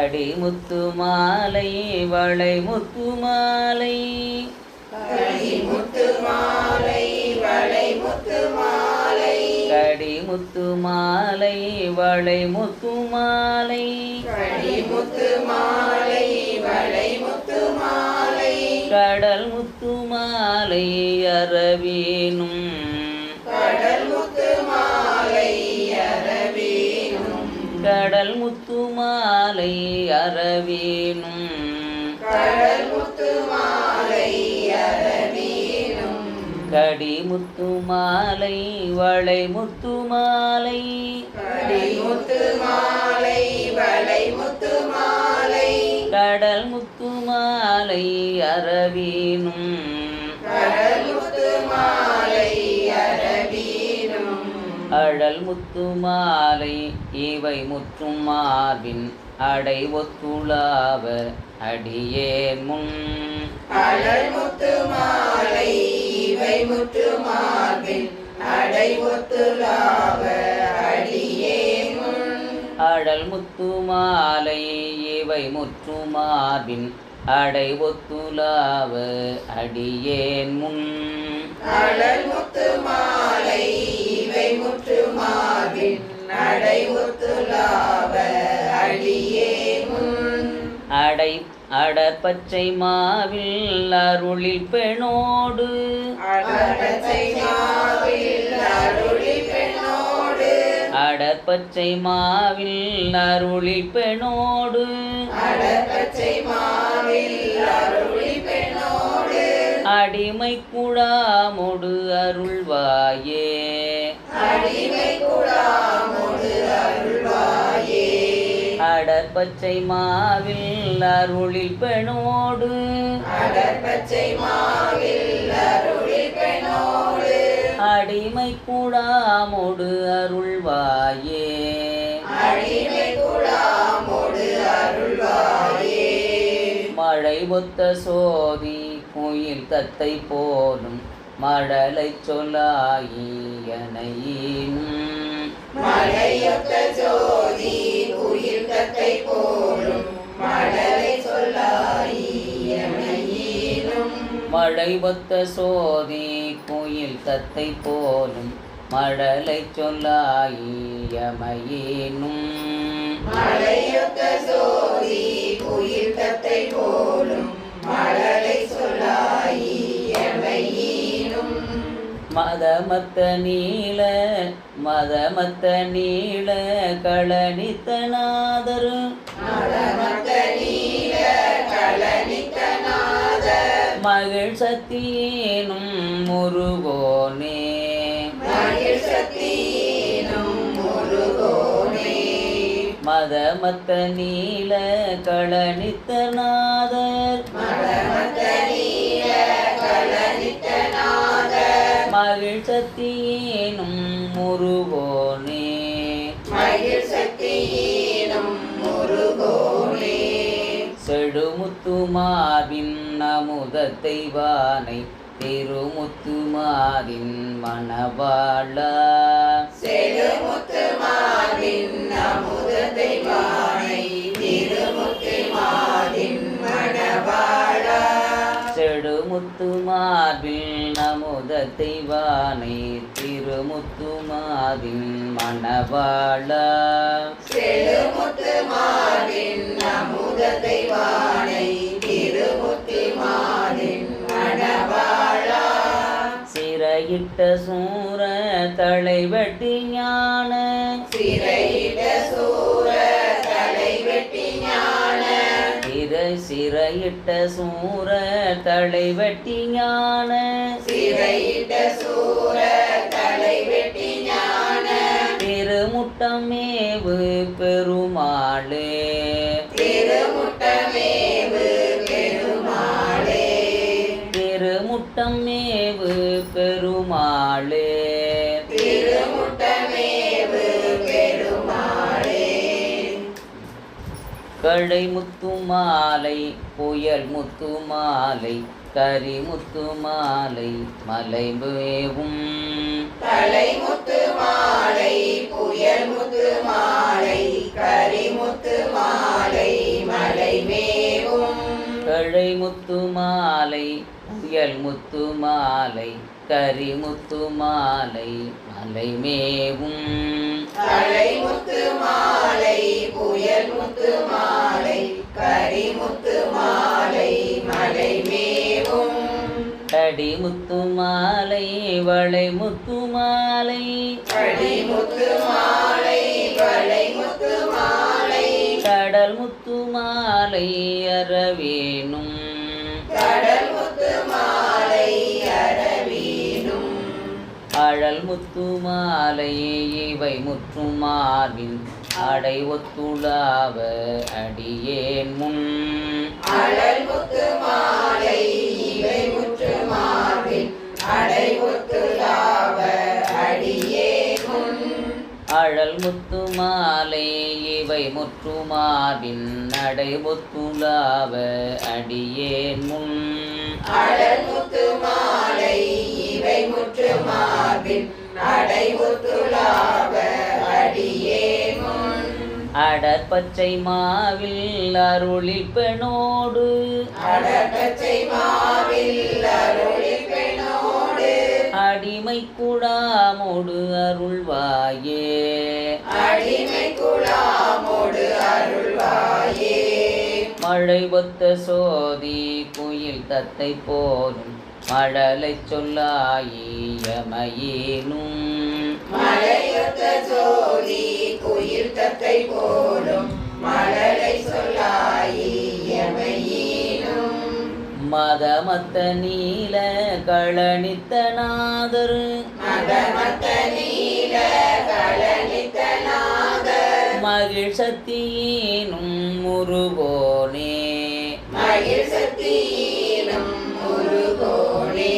கடிமுத்து மாலை வளைமுத்து மாலை கடிமுத்து மாலை வளைமுத்து மாலை கடிமுத்து மாலை வளைமுத்து மாலை கடிமுத்து மாலை வளைமுத்து மாலை கடல் முத்து மாலை அரவேனும் கடல் முத்து மாலை அரவேனும் கடல் முத்து மாலை அரவேனும் கடல் முத்து மாலை அரவேனும் கடிமுத்து மாலை வளைமுத்து மாலை கடிமுத்து மாலை வளைமுத்து மாலை கடல் முத்து மாலை அரவேனும் கடல் முத்து மாலை அரவேனும் அழல் முத்து மாலை இவை முற்றும் மார்பின் அடை ஒத்துளாவ அடியேன் முன் அழல் முத்து மாலை இவை முற்று மார்பின் அடை ஒத்துலாவ அடியேன் முன் அழல் முத்து மாலை இவை முற்று மார்பின் அடை ஒத்துளாவ அடியேன் முன் அழல் முத்து மாலை இவை முற்று மார்பின் அடை ஒத்துலாவ அடியேன் முன் அடற்பச்சை மாவில் அருளில் பெணோடு அடற்பச்சை மாவில் அருளில் பெண்ணோடு அடற்பச்சை மாவில் அருளில் பெணோடு அடற்பச்சை மாவில் அருளில் பெண்ணோடு அடிமை குழாமொடு அருள்வாயே அடிமை குழாமொடு அருள்வாயே அடற்பச்சை மாவில் அருளில் பெணோடு அடற்பச்சை மாவில் அருளில் பெண்ணோடு அடிமை குழாமொடு அருள்வாயே அடிமை குழாமொடு அருள்வாயே மழை ஒத்த சோதி குயில் தத்தை போலும் மழலை சொல்லாயியனையினும் மலையொத்த ஜோதி உயிர் தத்தை போலும் மழலை சொல்லாயினும் மழை ஒத்த சோதி குயில் தத்தை போலும் மழலை சொல்லாயியமையினும் மலையொத்த ஜோதி உயிர் தத்தை போலும் மழலை சொல்லாயினும் மதமத்த நீள களனித்தநாதர் மதமத்த நீல களனித்தநாத மகிழ் சத்தியேனும் முருகோனே மகிழ் சக்தியினும் முருகோனே மதமத்த நீள களனித்தநாதர் மதமத்த நீல களனித்தநாத மகிழ் சத்தியேனும் முருகோனே மகிழ் சக்தியினும் முருகோனே செடுமுத்து மார்பின் அமுதத்தை வானை திருமுத்து மாதின் மணவாளா செழுமுத்து மாவின் அமுதத்தை வானை திருமுத்து மாதின் மணவாளா செடுமுத்து மார்பின் அமுதத்தை வானை திருமுத்து மாதின் மணவாளா செழுமுத்து மாவின் அமுதத்தை வானை திருமுத்து மாதின் மணவாளா சிறையிட்ட சூர தலைவெட்டி ஞான சிறையிட்ட சூர தலைவெட்டி ஞான சிறையிட்ட சூர தலைவெட்டி ஞான சிறையிட்ட சூர தலைவெட்டி ஞான திருமுட்டமேவு பெருமாளே திருமுட்டமேவு பெருமாளே திருமுட்டமேவு பெருமாளே திருமுட்டமேவு பெருமாளே கடை முத்து மாலை புயல் முத்து மாலை கரி முத்து மாலை மலை மேவும் தலைமுத்து மாலை புயல் முத்து மாலை கரிமுத்து மாலை தழை முத்து மாலை புயல் முத்து மாலை கரிமுத்து மாலை மலை மேவும் தலை முத்து மாலை புயல் முத்து மாலை கரிமுத்து மாலை மலை மேவும் கடிமுத்து மாலை வளை முத்து மாலை கடிமுத்து மாலை வளை முத்து மாலை கடல் முத்து மாலை அரவேனும் கடல் முத்து மாலை அரவீனும் அழல் முத்து மாலை இவை முற்றுமார்பின் அடை ஒத்துளாவ அடியேன் முன் அழல் முத்து மாலை இவை முற்று மார்பின் அடை ஒத்துலாவ அடியே முன் அழல் முத்து மாலை இவை முற்றுமார்பின் அடை ஒத்துளாவ அடியேன் முன் அழல் முத்து மாலை இவை முற்று மார்பின் அடை ஒத்துலாவ அடியே முன் அடற்பச்சை மாவில் அருளில் பெணோடு அடற்பச்சை மாவில் அருளில் பெண்ணோடு அடிமை குடாமோடு அருள்வாயே அடிமை குழாமோடு அருள்வாயே மழை ஒத்த சோதி குயில் தத்தை போலும் மழலை சொல்லாயியமையேனும் மலையொத்த ஜோதி குயில் தத்தை போலும் மழலை சொல்லாயியமையீனும் மதமத்த நீல களனித்த நாதர் மதமத்த நீல களனித்தநாதர் மகிழ் சத்தியேனும் முருகோனே மகிழ் சக்தியினும் முருகோனே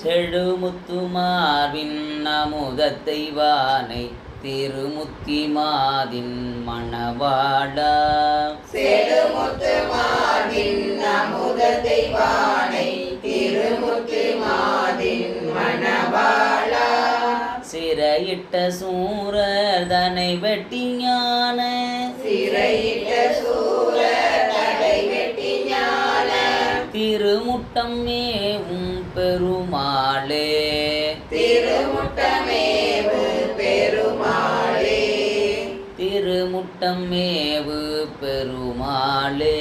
செழுமுத்து மார்பின் அமுதத்தை வானை திருமுத்தி மாதின் மணவாடா செழுமுத்து மார்பின் அமுதத்தை வானை திருமுத்து மாதின் மணவாளா சிறையிட்ட சூரதனை வெட்டி ஞான சிறையிட்ட சூர தடை வெட்டி ஞான திருமுட்டம் மேவும் பெருமாளே திருமுட்டமேவு பெருமாளே திருமுட்டம் மேவு பெருமாளே